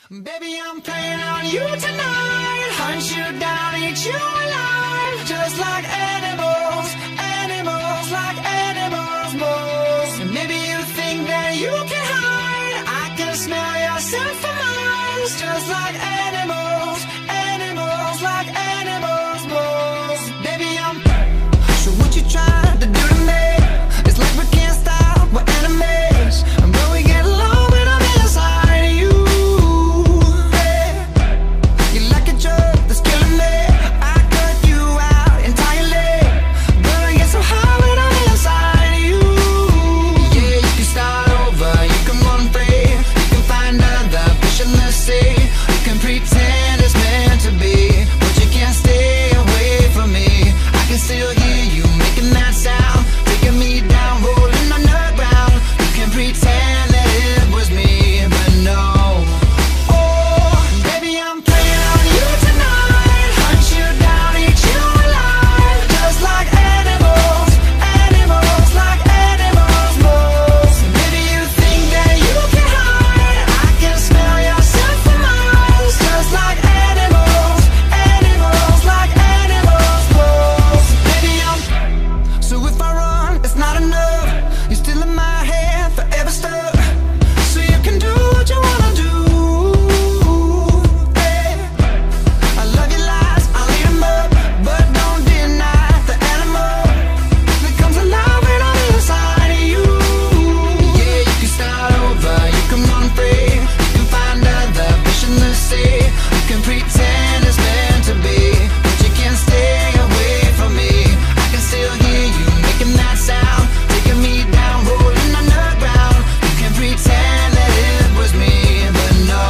Baby, I'm playing on you tonight. Hunt you down, eat you alive. Just like animals, animals, like animals, moles. And maybe you think that you can hide. I can smell your scent from miles. Just like animals, animals, like animals, moles. Baby, I'm so what you trying to do to me? It's like we can't stop, we're enemies. And when we get along, when I'm inside you. Pretend it's meant to be, but you can't stay away from me. I can still hear you making that sound, taking me down, rolling on the ground. You can pretend that it was me, but no. Oh, baby, I'm playing on you tonight. Hunt you down, eat you alive. Just like animals, animals, like animals, moles. Maybe you think that you can hide. I can smell your scent from miles. Just like animals, animals, like animals, moles. Baby, I'm so if I run, it's not enough. You're still in my head, forever stuck. So you can do what you wanna do. Hey, I love your lies, I'll eat 'em up, but don't deny the animal that comes alive when I'm inside of you. Yeah, you can start over, you can run free, you can find other fish in the sea. You can pretend it's meant to be, but you can't stay away from me. I can still hear you making that sound, taking me down, rolling on the ground. You can pretend that it was me, but no.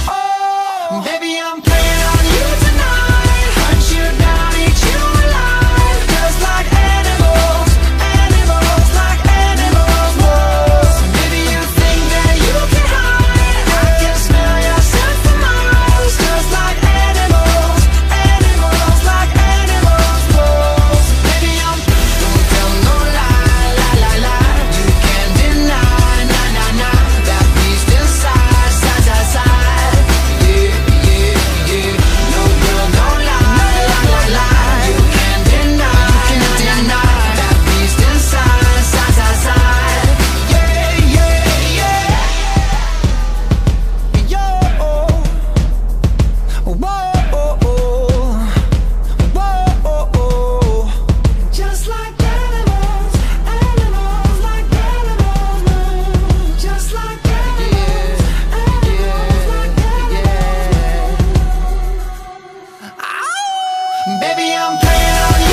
Oh, baby, I'm playing on you tonight. Hunt you down, eat you alive. Just like animals, animals, like animals, moles. Maybe you think that you can hide. I can smell your scent from miles. Just like animals, animals, like animals, moles. Baby, I'm don't tell no lie, lie, lie, lie. You can't deny, nah, nah, nah. That beast inside, side, side, side. Yeah, yeah, yeah. No girl, don't lie, lie, lie, lie. You can't deny, that beast inside, side, side, side. Yeah, yeah, yeah. Yo, whoa, just like animals, animals, like animals, moves. Just like animals, animals, like animals. Ow! Baby, I'm playing on you.